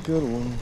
good one.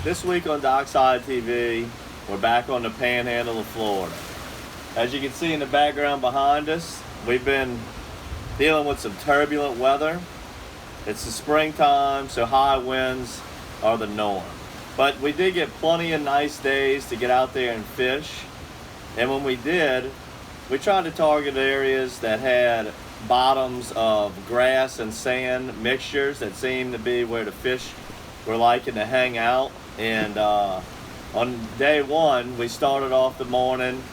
This week on DockSide TV, we're back on the panhandle of Florida. As you can see in the background behind us, we've been dealing with some turbulent weather. It's the springtime, so high winds are the norm. But we did get plenty of nice days to get out there and fish. And when we did, we tried to target areas that had bottoms of grass and sand mixtures that seemed to be where the fish were liking to hang out. And on day one, we started off the morning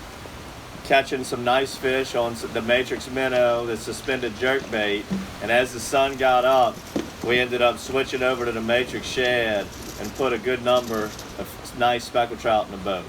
catching some nice fish on the matrix minnow, the suspended jerkbait. And as the sun got up, we ended up switching over to the matrix shad and put a good number of nice speckled trout in the boat.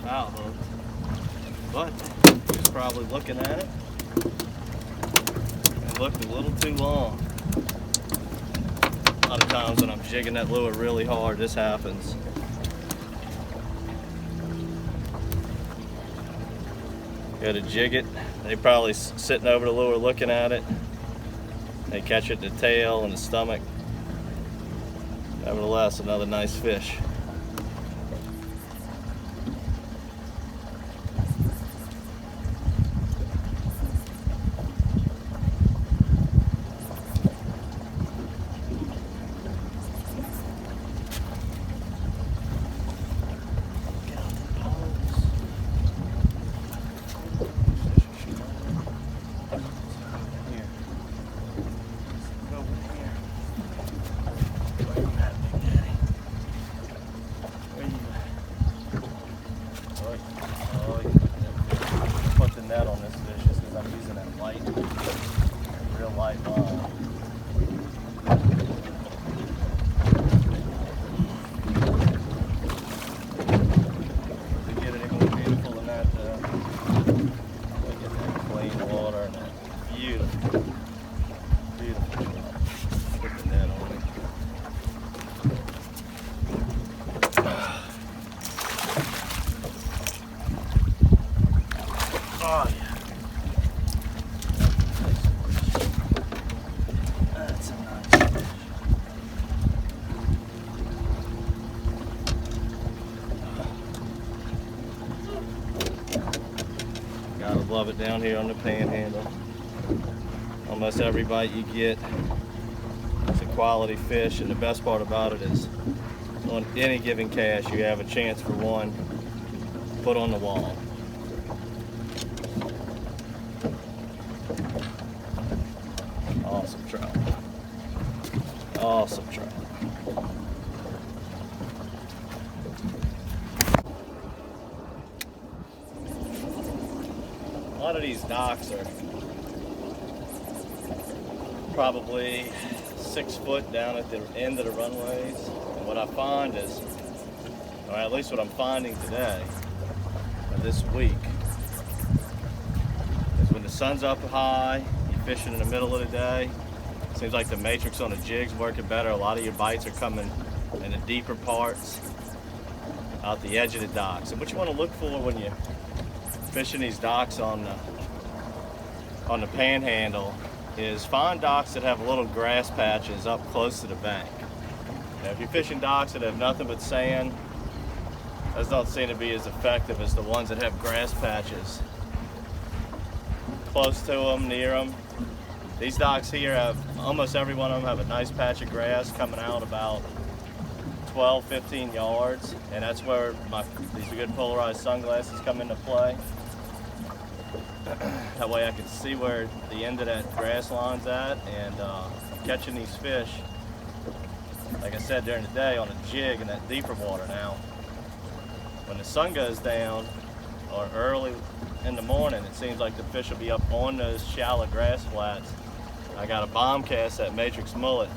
Foul hooked, but he was probably looking at it and looked a little too long. A lot of times when I'm jigging that lure really hard, this happens. Go to jig it, they probably sitting over the lure looking at it. They catch it in the tail and the stomach. Nevertheless, another nice fish. Net on this fish just because I'm using that light, real light line. To get it any more beautiful than that, look at that clean water and that beautiful, beautiful shot. Put the net on it. Oh yeah. That's a nice fish. Gotta love it down here on the panhandle. Almost every bite you get, it's a quality fish, and the best part about it is on any given cast you have a chance for one put on the wall. Awesome trout. Awesome trout. A lot of these docks are probably 6 foot down at the end of the runways. And what I find is or at least what I'm finding today, or this week, is when the sun's up high, you're fishing in the middle of the day, seems like the matrix on the jig's working better. A lot of your bites are coming in the deeper parts, out the edge of the docks. And what you want to look for when you're fishing these docks on the panhandle is find docks that have little grass patches up close to the bank. Now, if you're fishing docks that have nothing but sand, those don't seem to be as effective as the ones that have grass patches close to them, near them. These docks here have, almost every one of them have a nice patch of grass coming out about 12, 15 yards, and that's where these good polarized sunglasses come into play. That way I can see where the end of that grass line's at, and catching these fish, like I said, during the day on a jig in that deeper water. Now, when the sun goes down, or early in the morning, it seems like the fish will be up on those shallow grass flats. I got a bomb cast that matrix mullet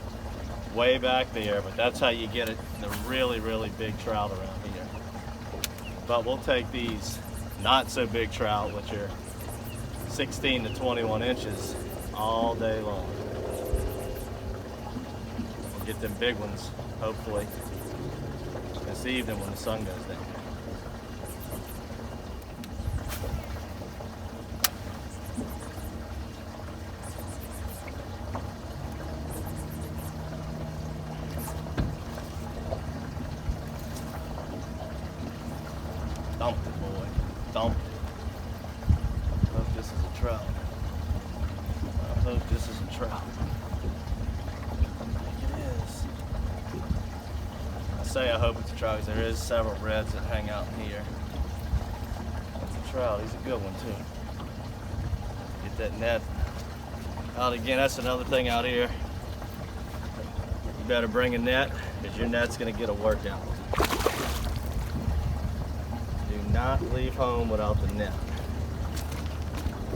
way back there, but that's how you get it, the really, really big trout around here. But we'll take these not so big trout, which are 16 to 21 inches all day long. We'll get them big ones, hopefully, this evening when the sun goes down. Dump it, boy. Dump it. I hope this is a trout. I hope this is a trout. I think it is. I say I hope it's a trout because there is several reds that hang out in here. That's a trout. He's a good one too. Get that net out again. That's another thing out here. You better bring a net because your net's going to get a workout. Do not leave home without the net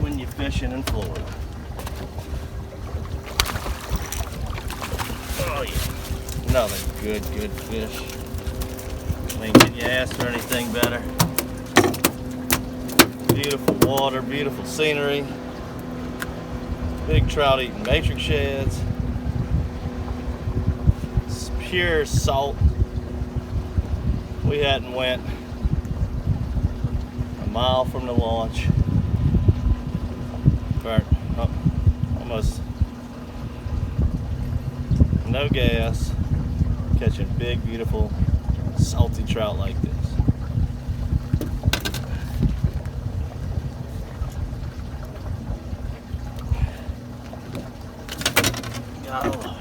when you're fishing in Florida. Oh yeah, another good fish. I mean, can you ask for anything better? Beautiful water, beautiful scenery. Big trout eating matrix shads. It's pure salt. We hadn't went a mile from the launch. Burnt almost no gas, catching big, beautiful, salty trout like this. Gotta love it.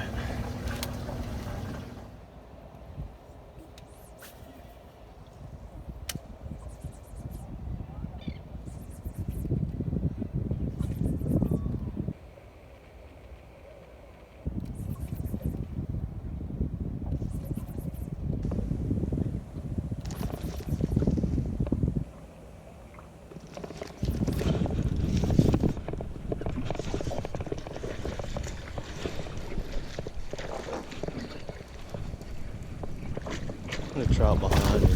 A trout behind me.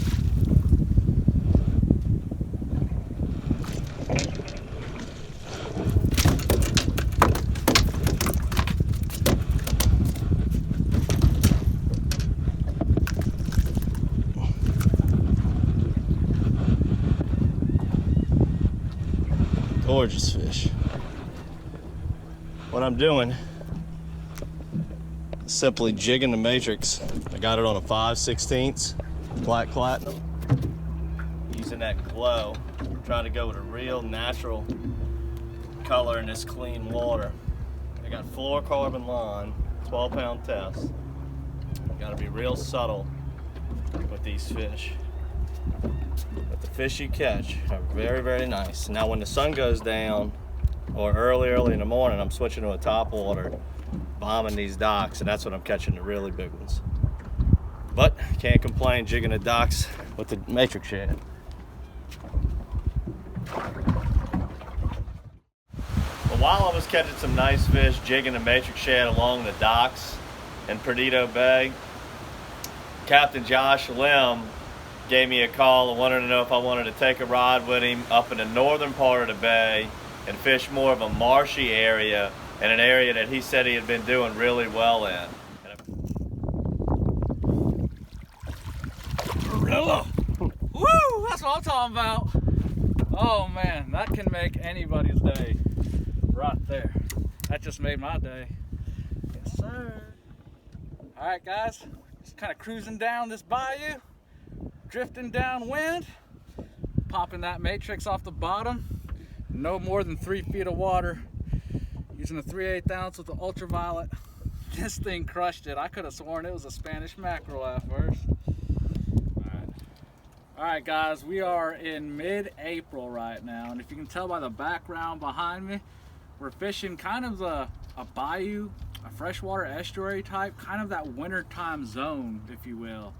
Gorgeous fish. What I'm doing is simply jigging the matrix. I got it on a 5/16 black platinum. Using that glow, trying to go with a real natural color in this clean water. I got fluorocarbon line, 12-pound test. Got to be real subtle with these fish. But the fish you catch are very, very nice. Now when the sun goes down, or early in the morning, I'm switching to a topwater, bombing these docks, and that's when I'm catching the really big ones. But can't complain jigging the docks with the matrix shad. But while I was catching some nice fish jigging the matrix shad along the docks in Perdido Bay, Captain Josh Lim gave me a call and wanted to know if I wanted to take a ride with him up in the northern part of the bay and fish more of a marshy area, in an area that he said he had been doing really well in. Gorilla! Woo! That's what I'm talking about. Oh man, that can make anybody's day. Right there. That just made my day. Yes, sir. Alright guys, just kind of cruising down this bayou, drifting downwind, popping that matrix off the bottom. No more than 3 feet of water. Using a 3/8 ounce with the ultraviolet. This thing crushed it. I could have sworn it was a Spanish mackerel at first. Alright guys, we are in mid-April right now, and if you can tell by the background behind me, we're fishing kind of a bayou, a freshwater estuary type, kind of that wintertime zone, if you will.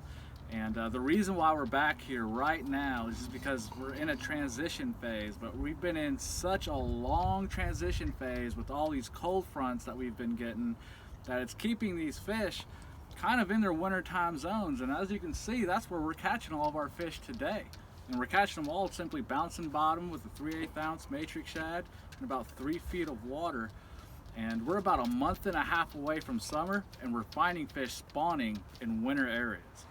And the reason why we're back here right now is just because we're in a transition phase, but we've been in such a long transition phase with all these cold fronts that we've been getting that it's keeping these fish kind of in their wintertime zones. And as you can see, that's where we're catching all of our fish today. And we're catching them all simply bouncing bottom with a 3/8 ounce matrix shad and about 3 feet of water. And we're about a month and a half away from summer, and we're finding fish spawning in winter areas.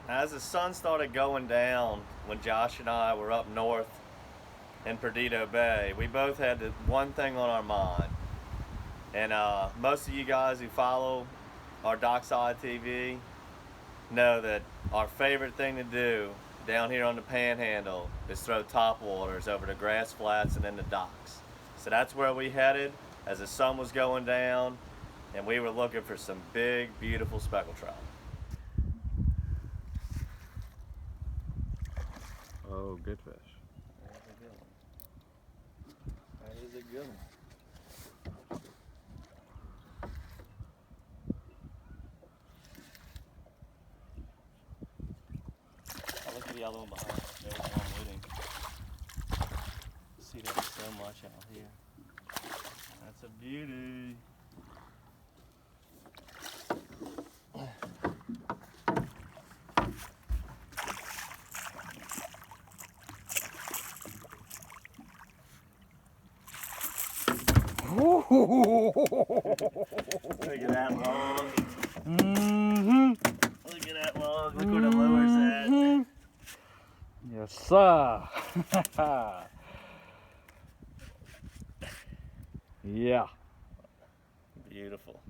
As the sun started going down, when Josh and I were up north in Perdido Bay, we both had one thing on our mind. And most of you guys who follow our DockSide TV know that our favorite thing to do down here on the Panhandle is throw topwaters over the grass flats and in the docks. So that's where we headed as the sun was going down, and we were looking for some big, beautiful speckled trout. Oh, good fish. That is a good one. Look at the other one behind us. There's one waiting. See, there's so much out here. That's a beauty. Look at that log. Look at that log. Look where the lure's at. Yes, sir. Yeah. Beautiful.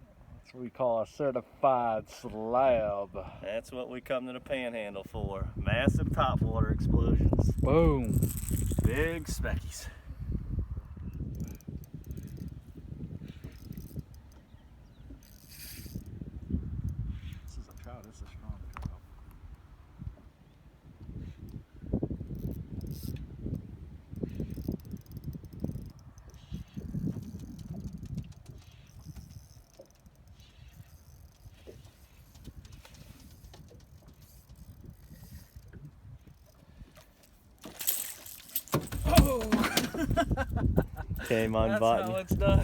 That's what we call a certified slab. That's what we come to the Panhandle for. Massive topwater explosions. Boom. Big speckies. This is a trout. This is a strong trout. Came That's unbuttoned. how it's done.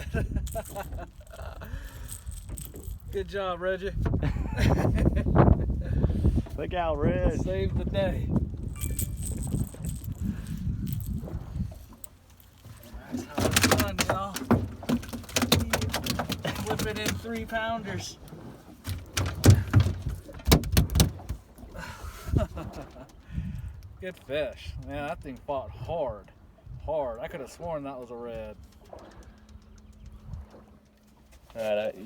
Good job, Reggie. Look how red. Saved the day. That's how it's done, y'all. Whipping in 3-pounders. Good fish. Man, that thing fought hard. Hard. I could have sworn that was a red.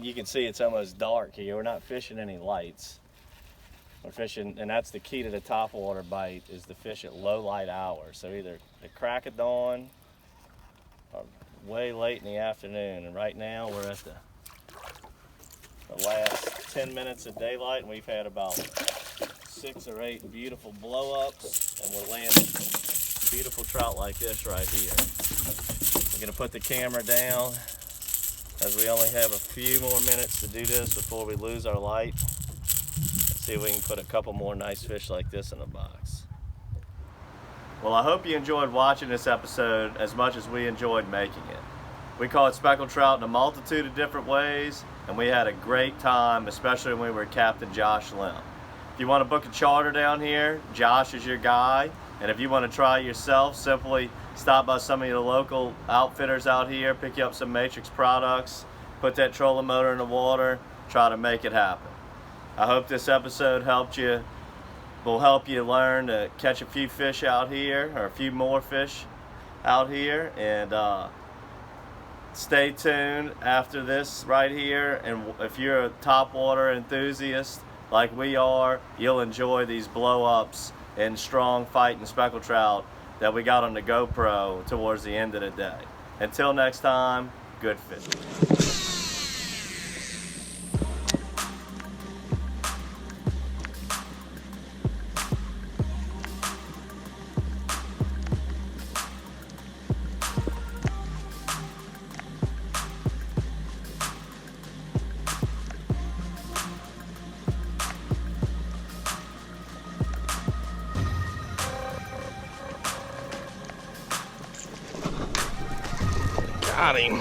You can see it's almost dark here. We're not fishing any lights. We're fishing, and that's the key to the topwater bite, is to fish at low light hours. So either the crack of dawn or way late in the afternoon. And right now we're at the last 10 minutes of daylight, and we've had about 6 or 8 beautiful blow-ups, and we're landing beautiful trout like this right here. We're gonna put the camera down as we only have a few more minutes to do this before we lose our light. Let's see if we can put a couple more nice fish like this in the box. Well, I hope you enjoyed watching this episode as much as we enjoyed making it. We caught speckled trout in a multitude of different ways, and we had a great time, especially when we were Captain Josh Lim. If you want to book a charter down here, Josh is your guy. And if you want to try it yourself, simply stop by some of the local outfitters out here, pick you up some Matrix products, put that trolling motor in the water, try to make it happen. I hope this episode will help you learn to catch a few fish out here, or a few more fish out here, and stay tuned after this right here. And if you're a topwater enthusiast like we are, you'll enjoy these blow-ups and strong fighting speckled trout that we got on the GoPro towards the end of the day. Until next time, good fishing. Got him.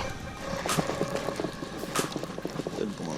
Good boy.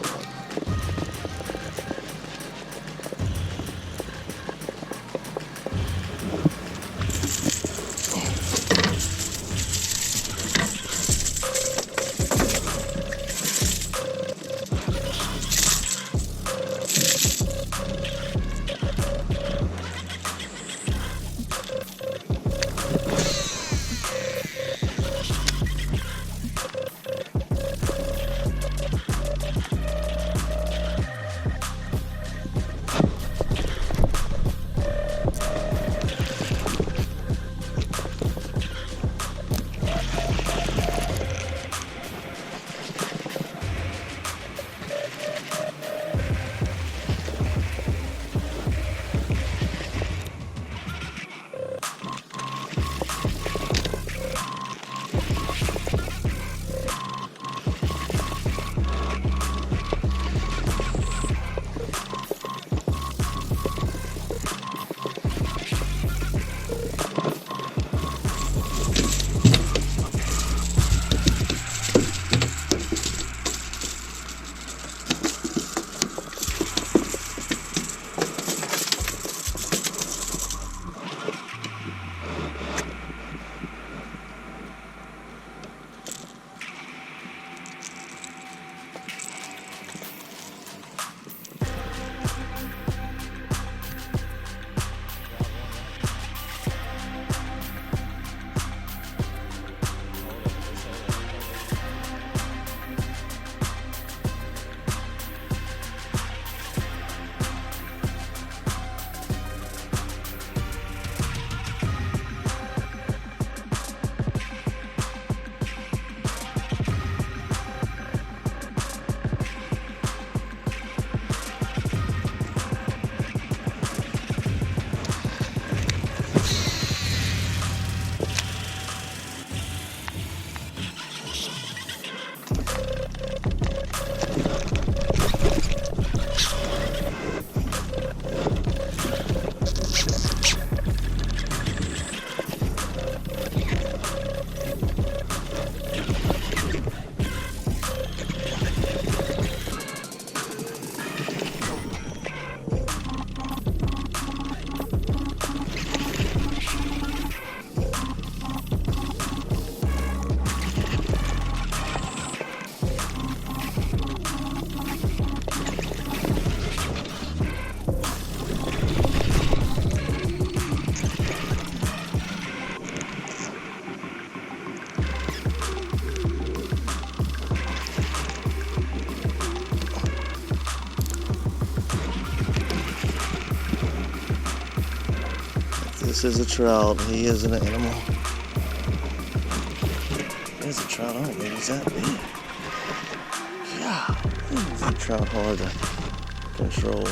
This is a trout. He is an animal. There's a trout. I don't think he's that big. Yeah. That trout hard to control.